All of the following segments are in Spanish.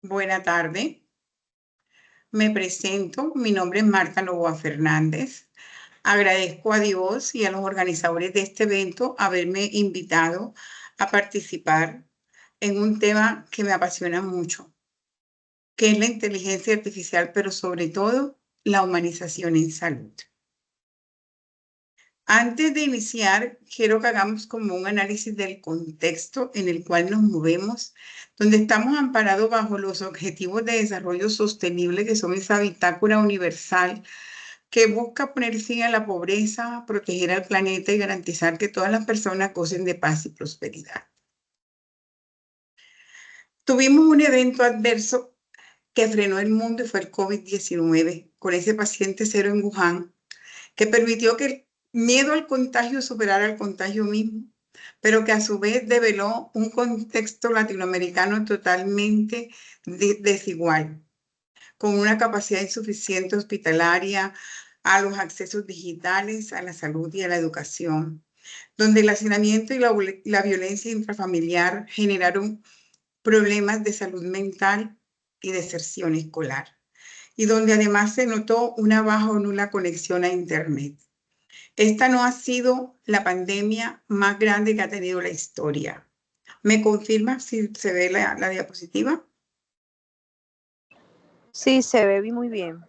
Buena tarde. Me presento. Mi nombre es Marta Novoa Fernández. Agradezco a Dios y a los organizadores de este evento haberme invitado a participar en un tema que me apasiona mucho, que es la inteligencia artificial, pero sobre todo la humanización en salud. Antes de iniciar, quiero que hagamos como un análisis del contexto en el cual nos movemos, donde estamos amparados bajo los Objetivos de Desarrollo Sostenible, que son esa bitácora universal que busca poner fin a la pobreza, proteger al planeta y garantizar que todas las personas gocen de paz y prosperidad. Tuvimos un evento adverso que frenó el mundo y fue el COVID-19, con ese paciente cero en Wuhan, que permitió que el miedo al contagio superara el contagio mismo, pero que a su vez develó un contexto latinoamericano totalmente desigual, con una capacidad insuficiente hospitalaria, a los accesos digitales, a la salud y a la educación, donde el hacinamiento y la violencia intrafamiliar generaron problemas de salud mental y deserción escolar, y donde además se notó una baja o nula conexión a Internet. Esta no ha sido la pandemia más grande que ha tenido la historia. ¿Me confirma si se ve la diapositiva? Sí, se ve muy bien.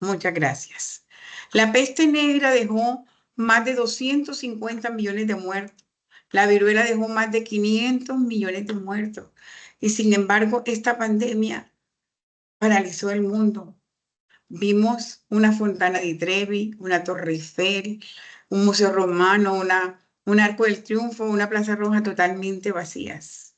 Muchas gracias. La peste negra dejó más de 250 millones de muertos. La viruela dejó más de 500 millones de muertos. Y sin embargo, esta pandemia paralizó el mundo. Vimos una Fontana di Trevi, una Torre Eiffel, un museo romano, un Arco del Triunfo, una Plaza Roja totalmente vacías.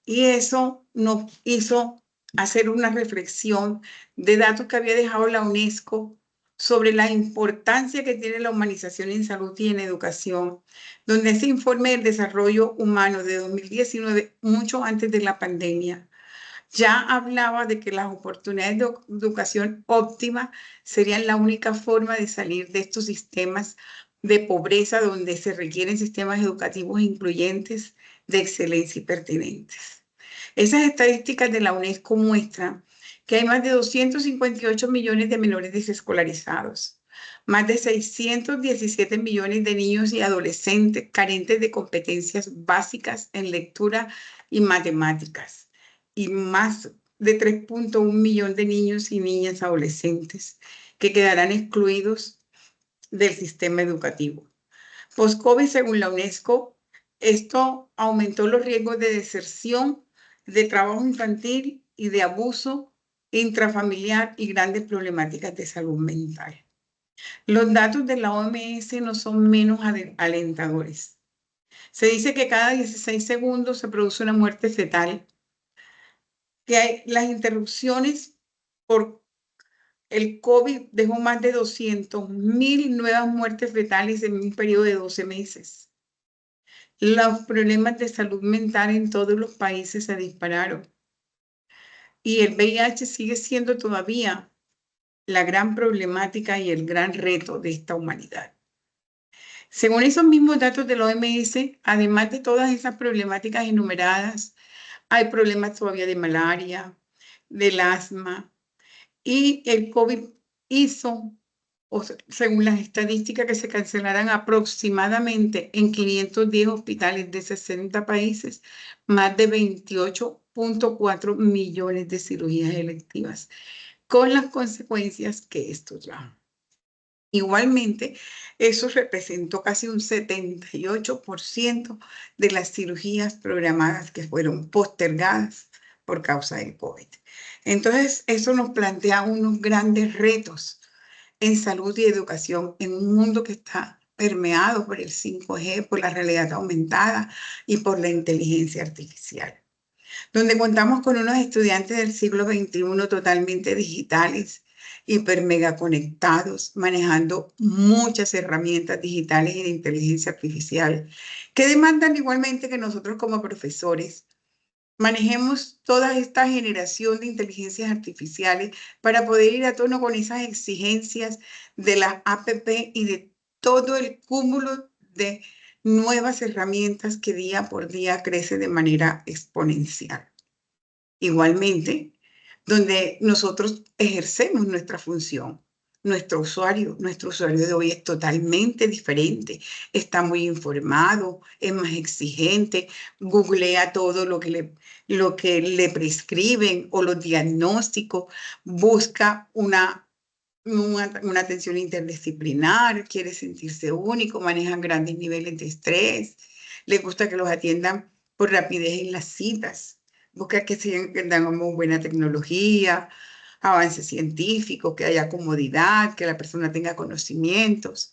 Y eso nos hizo hacer una reflexión de datos que había dejado la UNESCO sobre la importancia que tiene la humanización en salud y en educación, donde ese informe del desarrollo humano de 2019, mucho antes de la pandemia, ya hablaba de que las oportunidades de educación óptima serían la única forma de salir de estos sistemas de pobreza donde se requieren sistemas educativos incluyentes, de excelencia y pertinentes. Esas estadísticas de la UNESCO muestran que hay más de 258 millones de menores desescolarizados, más de 617 millones de niños y adolescentes carentes de competencias básicas en lectura y matemáticas, y más de 3.1 millones de niños y niñas adolescentes que quedarán excluidos del sistema educativo. Post-COVID, según la UNESCO, esto aumentó los riesgos de deserción, de trabajo infantil y de abuso intrafamiliar y grandes problemáticas de salud mental. Los datos de la OMS no son menos alentadores. Se dice que cada 16 segundos se produce una muerte fetal, que las interrupciones por el COVID dejó más de 200.000 nuevas muertes fetales en un periodo de 12 meses. Los problemas de salud mental en todos los países se dispararon. Y el VIH sigue siendo todavía la gran problemática y el gran reto de esta humanidad. Según esos mismos datos de la OMS, además de todas esas problemáticas enumeradas, hay problemas todavía de malaria, del asma, y el COVID hizo, según las estadísticas, que se cancelaran aproximadamente en 510 hospitales de 60 países, más de 28.4 millones de cirugías electivas, con las consecuencias que esto trajo. Igualmente, eso representó casi un 78% de las cirugías programadas que fueron postergadas por causa del COVID. Entonces, eso nos plantea unos grandes retos en salud y educación en un mundo que está permeado por el 5G, por la realidad aumentada y por la inteligencia artificial, donde contamos con unos estudiantes del siglo XXI totalmente digitales, hiper mega conectados, manejando muchas herramientas digitales y de inteligencia artificial, que demandan igualmente que nosotros como profesores manejemos toda esta generación de inteligencias artificiales para poder ir a tono con esas exigencias de las APP y de todo el cúmulo de nuevas herramientas que día por día crece de manera exponencial. Igualmente, donde nosotros ejercemos nuestra función. Nuestro usuario de hoy es totalmente diferente, está muy informado, es más exigente, googlea todo lo que le prescriben o los diagnósticos, busca una atención interdisciplinar, quiere sentirse único, manejan grandes niveles de estrés, les gusta que los atiendan por rapidez en las citas, busca que tengamos buena tecnología, avances científicos, que haya comodidad, que la persona tenga conocimientos.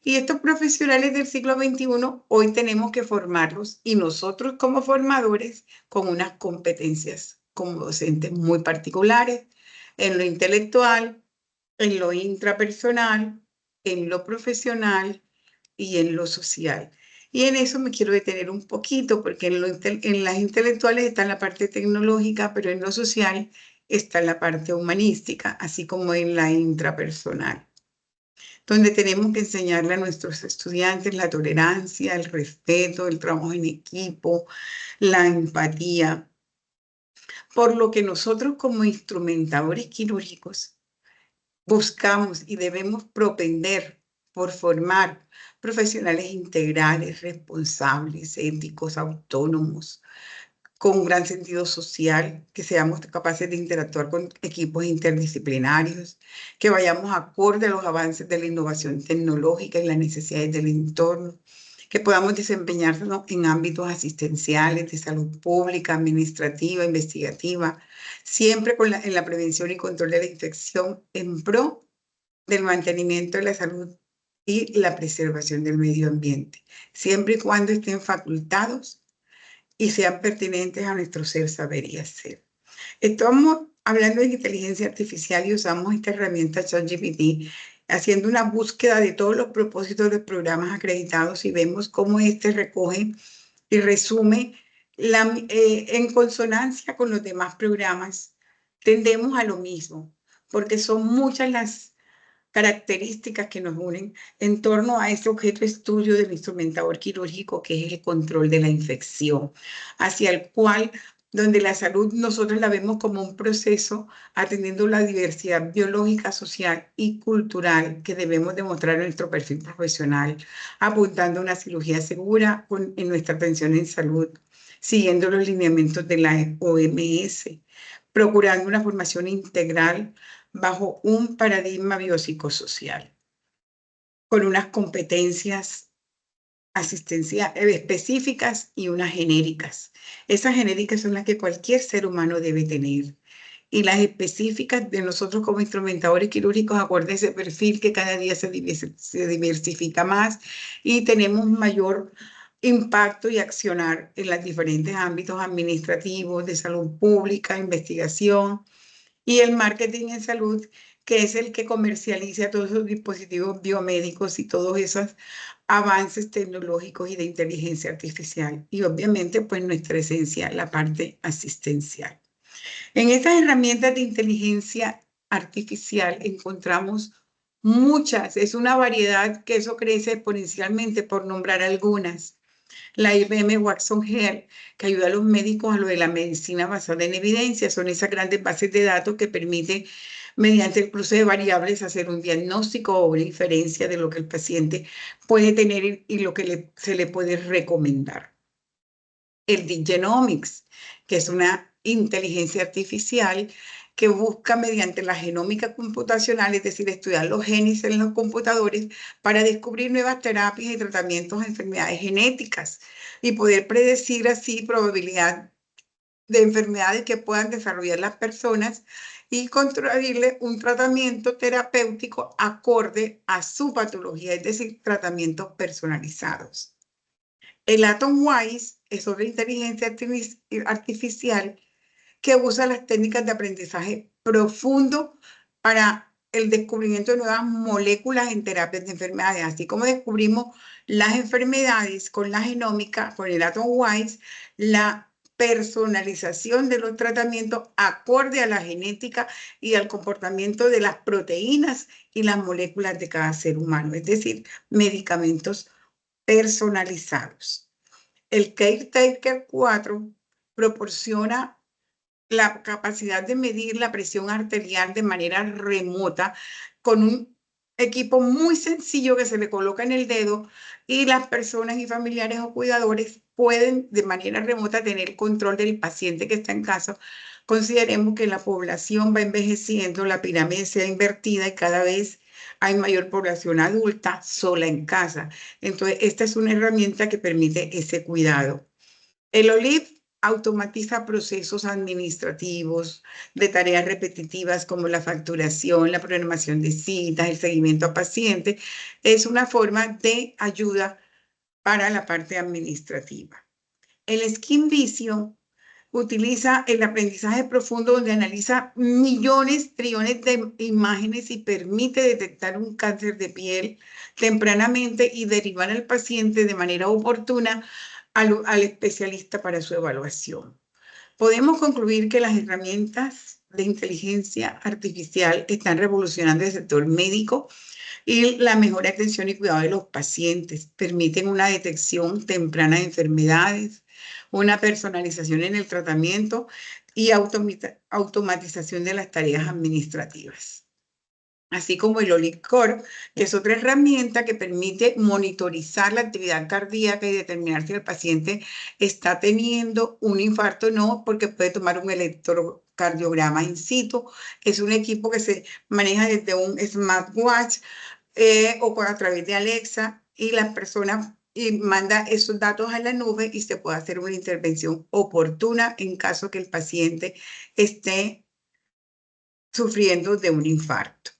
Y estos profesionales del siglo XXI, hoy tenemos que formarlos y nosotros como formadores con unas competencias como docentes muy particulares en lo intelectual, en lo intrapersonal, en lo profesional y en lo social. Y en eso me quiero detener un poquito, porque en las intelectuales está la parte tecnológica, pero en lo social está la parte humanística, así como en la intrapersonal, donde tenemos que enseñarle a nuestros estudiantes la tolerancia, el respeto, el trabajo en equipo, la empatía, por lo que nosotros como instrumentadores quirúrgicos buscamos y debemos propender por formar profesionales integrales, responsables, éticos, autónomos, con un gran sentido social, que seamos capaces de interactuar con equipos interdisciplinarios, que vayamos acorde a los avances de la innovación tecnológica y las necesidades del entorno, que podamos desempeñarnos en ámbitos asistenciales, de salud pública, administrativa, investigativa, siempre en la prevención y control de la infección en pro del mantenimiento de la salud y la preservación del medio ambiente, siempre y cuando estén facultados y sean pertinentes a nuestro ser, saber y hacer. Estamos hablando de inteligencia artificial y usamos esta herramienta ChatGPT haciendo una búsqueda de todos los propósitos de programas acreditados y vemos cómo este recoge y resume en consonancia con los demás programas. Tendemos a lo mismo, porque son muchas las características que nos unen en torno a este objeto de estudio del instrumentador quirúrgico, que es el control de la infección, hacia el cual, donde la salud nosotros la vemos como un proceso atendiendo la diversidad biológica, social y cultural que debemos demostrar en nuestro perfil profesional, apuntando a una cirugía segura en nuestra atención en salud, siguiendo los lineamientos de la OMS, procurando una formación integral bajo un paradigma biopsicosocial, con unas competencias específicas y unas genéricas. Esas genéricas son las que cualquier ser humano debe tener. Y las específicas de nosotros como instrumentadores quirúrgicos, acorde a ese perfil que cada día se diversifica más y tenemos mayor impacto y accionar en los diferentes ámbitos administrativos, de salud pública, investigación, y el marketing en salud, que es el que comercializa todos esos dispositivos biomédicos y todos esos avances tecnológicos y de inteligencia artificial. Y obviamente, pues nuestra esencia, la parte asistencial. En estas herramientas de inteligencia artificial encontramos muchas, es una variedad que eso crece exponencialmente, por nombrar algunas. La IBM Watson Health, que ayuda a los médicos a lo de la medicina basada en evidencia. Son esas grandes bases de datos que permiten, mediante el cruce de variables, hacer un diagnóstico o una inferencia de lo que el paciente puede tener y lo que se le puede recomendar. El Deep Genomics, que es una inteligencia artificial que busca mediante la genómica computacional, es decir, estudiar los genes en los computadores para descubrir nuevas terapias y tratamientos de enfermedades genéticas y poder predecir así probabilidad de enfermedades que puedan desarrollar las personas y construirle un tratamiento terapéutico acorde a su patología, es decir, tratamientos personalizados. El Atomwise es otra inteligencia artificial que usa las técnicas de aprendizaje profundo para el descubrimiento de nuevas moléculas en terapias de enfermedades. Así como descubrimos las enfermedades con la genómica, con el Atomwise, la personalización de los tratamientos acorde a la genética y al comportamiento de las proteínas y las moléculas de cada ser humano, es decir, medicamentos personalizados. El Caretaker 4 proporciona la capacidad de medir la presión arterial de manera remota con un equipo muy sencillo que se le coloca en el dedo y las personas y familiares o cuidadores pueden de manera remota tener control del paciente que está en casa. Consideremos que la población va envejeciendo, la pirámide se ha invertida y cada vez hay mayor población adulta sola en casa. Entonces, esta es una herramienta que permite ese cuidado. El OLIP automatiza procesos administrativos de tareas repetitivas como la facturación, la programación de citas, el seguimiento a pacientes. Es una forma de ayuda para la parte administrativa. El Skin Vision utiliza el aprendizaje profundo donde analiza millones, trillones de imágenes y permite detectar un cáncer de piel tempranamente y derivar al paciente de manera oportuna al especialista para su evaluación. Podemos concluir que las herramientas de inteligencia artificial están revolucionando el sector médico y la mejor atención y cuidado de los pacientes. Permiten una detección temprana de enfermedades, una personalización en el tratamiento y automatización de las tareas administrativas. Así como el OLICOR, que es otra herramienta que permite monitorizar la actividad cardíaca y determinar si el paciente está teniendo un infarto o no, porque puede tomar un electrocardiograma in situ. Es un equipo que se maneja desde un smartwatch o a través de Alexa y la persona manda esos datos a la nube y se puede hacer una intervención oportuna en caso que el paciente esté sufriendo de un infarto.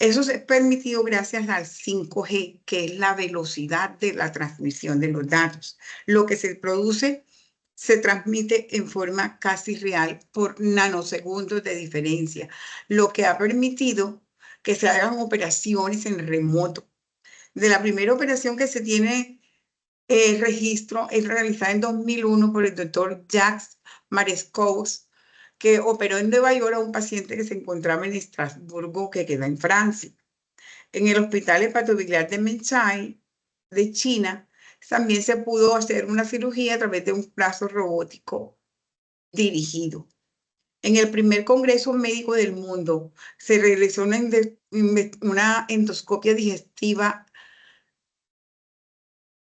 Eso es permitido gracias al 5G, que es la velocidad de la transmisión de los datos. Lo que se produce se transmite en forma casi real por nanosegundos de diferencia, lo que ha permitido que se hagan operaciones en remoto. De la primera operación que se tiene registro es realizada en 2001 por el doctor Jacques Marescaux, que operó en Nueva York a un paciente que se encontraba en Estrasburgo, que queda en Francia. En el Hospital Hepatobiliar de Menchai, de China, también se pudo hacer una cirugía a través de un brazo robótico dirigido. En el primer Congreso Médico del Mundo se realizó una endoscopia digestiva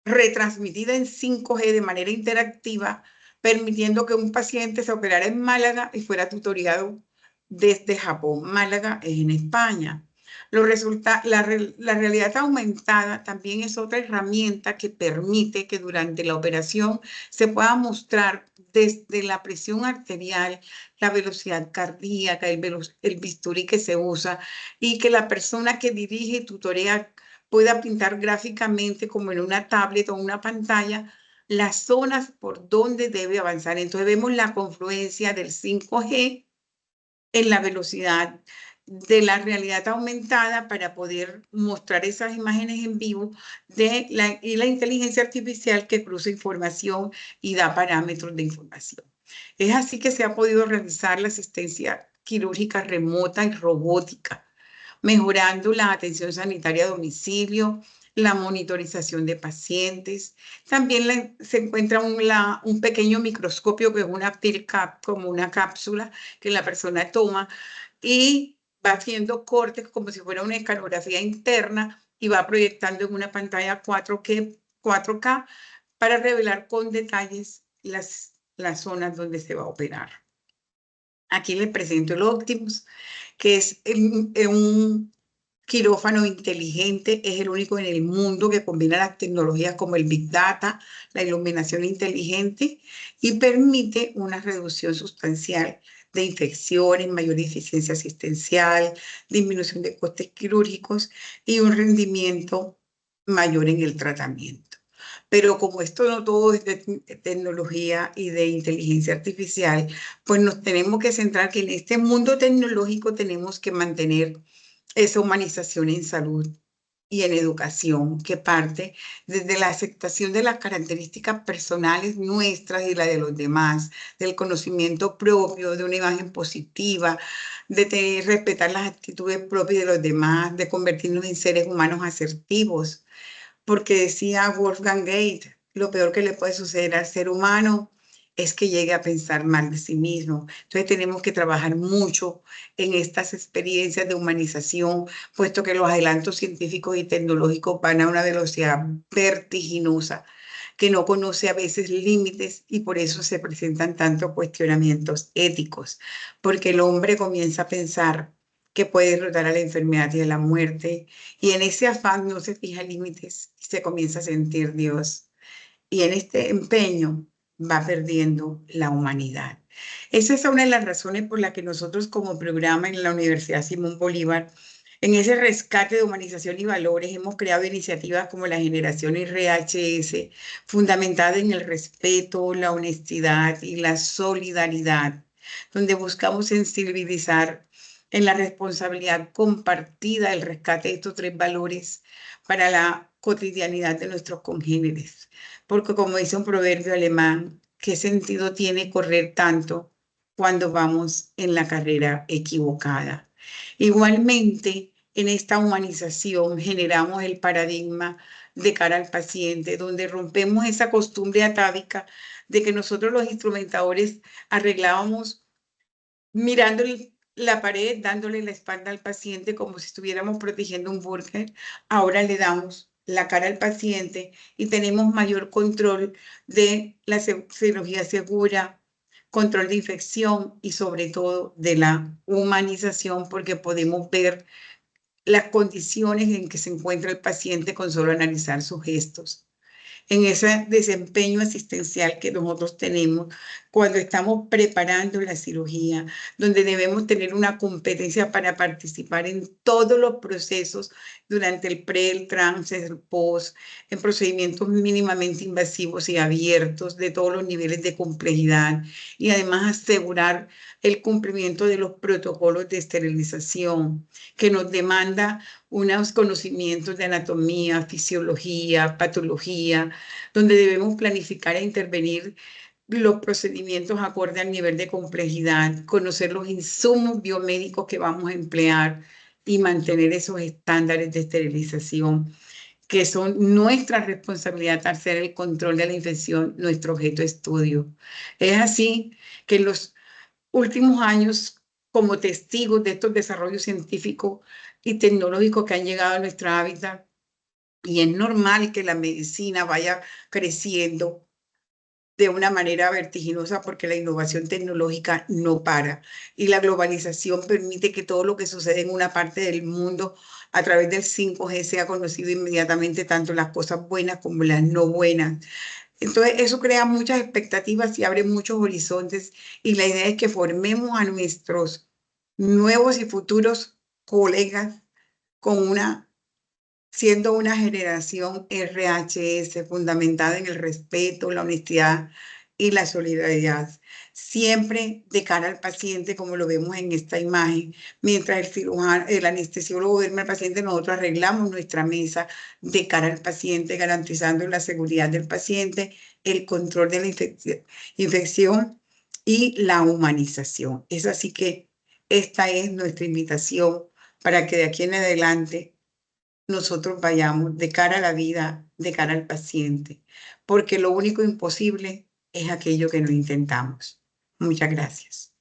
retransmitida en 5G de manera interactiva, permitiendo que un paciente se operara en Málaga y fuera tutoriado desde Japón. Málaga es en España. La realidad aumentada también es otra herramienta que permite que durante la operación se pueda mostrar desde la presión arterial, la velocidad cardíaca, el bisturí que se usa y que la persona que dirige y tutorea pueda pintar gráficamente como en una tablet o una pantalla las zonas por donde debe avanzar. Entonces vemos la confluencia del 5G en la velocidad de la realidad aumentada para poder mostrar esas imágenes en vivo y la inteligencia artificial que cruza información y da parámetros de información. Es así que se ha podido realizar la asistencia quirúrgica remota y robótica, mejorando la atención sanitaria a domicilio, la monitorización de pacientes. También se encuentra un pequeño microscopio que es una pill cap, como una cápsula que la persona toma y va haciendo cortes como si fuera una escanografía interna y va proyectando en una pantalla 4K para revelar con detalles las zonas donde se va a operar. Aquí les presento el Optimus, que es un quirófano inteligente, es el único en el mundo que combina las tecnologías como el Big Data, la iluminación inteligente y permite una reducción sustancial de infecciones, mayor eficiencia asistencial, disminución de costes quirúrgicos y un rendimiento mayor en el tratamiento. Pero como esto no todo es de tecnología y de inteligencia artificial, pues nos tenemos que centrar que en este mundo tecnológico tenemos que mantener esa humanización en salud y en educación que parte desde la aceptación de las características personales nuestras y la de los demás, del conocimiento propio, de una imagen positiva, de respetar las actitudes propias de los demás, de convertirnos en seres humanos asertivos, porque decía Wolfgang Goethe, lo peor que le puede suceder al ser humano es que llegue a pensar mal de sí mismo. Entonces tenemos que trabajar mucho en estas experiencias de humanización, puesto que los adelantos científicos y tecnológicos van a una velocidad vertiginosa que no conoce a veces límites y por eso se presentan tantos cuestionamientos éticos, porque el hombre comienza a pensar que puede derrotar a la enfermedad y a la muerte, y en ese afán no se fija límites y se comienza a sentir Dios. Y en este empeño va perdiendo la humanidad. Esa es una de las razones por las que nosotros como programa en la Universidad Simón Bolívar, en ese rescate de humanización y valores, hemos creado iniciativas como la Generación RHS, fundamentada en el respeto, la honestidad y la solidaridad, donde buscamos sensibilizar en la responsabilidad compartida del rescate de estos tres valores para la cotidianidad de nuestros congéneres. Porque como dice un proverbio alemán, ¿qué sentido tiene correr tanto cuando vamos en la carrera equivocada? Igualmente, en esta humanización generamos el paradigma de cara al paciente, donde rompemos esa costumbre atávica de que nosotros los instrumentadores arreglábamos mirando la pared, dándole la espalda al paciente como si estuviéramos protegiendo un burger. Ahora le damos la cara al paciente y tenemos mayor control de la cirugía segura, control de infección y sobre todo de la humanización, porque podemos ver las condiciones en que se encuentra el paciente con solo analizar sus gestos en ese desempeño asistencial que nosotros tenemos cuando estamos preparando la cirugía, donde debemos tener una competencia para participar en todos los procesos durante el pre, el trans, el post, en procedimientos mínimamente invasivos y abiertos de todos los niveles de complejidad y además asegurar el cumplimiento de los protocolos de esterilización que nos demanda unos conocimientos de anatomía, fisiología, patología, donde debemos planificar e intervenir los procedimientos acorde al nivel de complejidad, conocer los insumos biomédicos que vamos a emplear y mantener esos estándares de esterilización, que son nuestra responsabilidad hacer el control de la infección, nuestro objeto de estudio. Es así que en los últimos años, como testigos de estos desarrollos científicos y tecnológicos que han llegado a nuestra hábitat, y es normal que la medicina vaya creciendo de una manera vertiginosa porque la innovación tecnológica no para y la globalización permite que todo lo que sucede en una parte del mundo a través del 5G sea conocido inmediatamente, tanto las cosas buenas como las no buenas. Entonces, eso crea muchas expectativas y abre muchos horizontes y la idea es que formemos a nuestros nuevos y futuros colegas con siendo una generación RHS fundamentada en el respeto, la honestidad y la solidaridad, siempre de cara al paciente, como lo vemos en esta imagen. Mientras el cirujano, el anestesiólogo duerme al paciente, nosotros arreglamos nuestra mesa de cara al paciente, garantizando la seguridad del paciente, el control de la infección y la humanización. Es así que esta es nuestra invitación para que de aquí en adelante nosotros vayamos de cara a la vida, de cara al paciente, porque lo único imposible es aquello que no intentamos. Muchas gracias.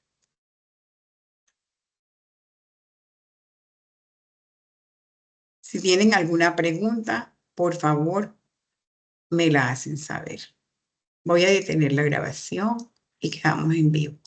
Si tienen alguna pregunta, por favor, me la hacen saber. Voy a detener la grabación y quedamos en vivo.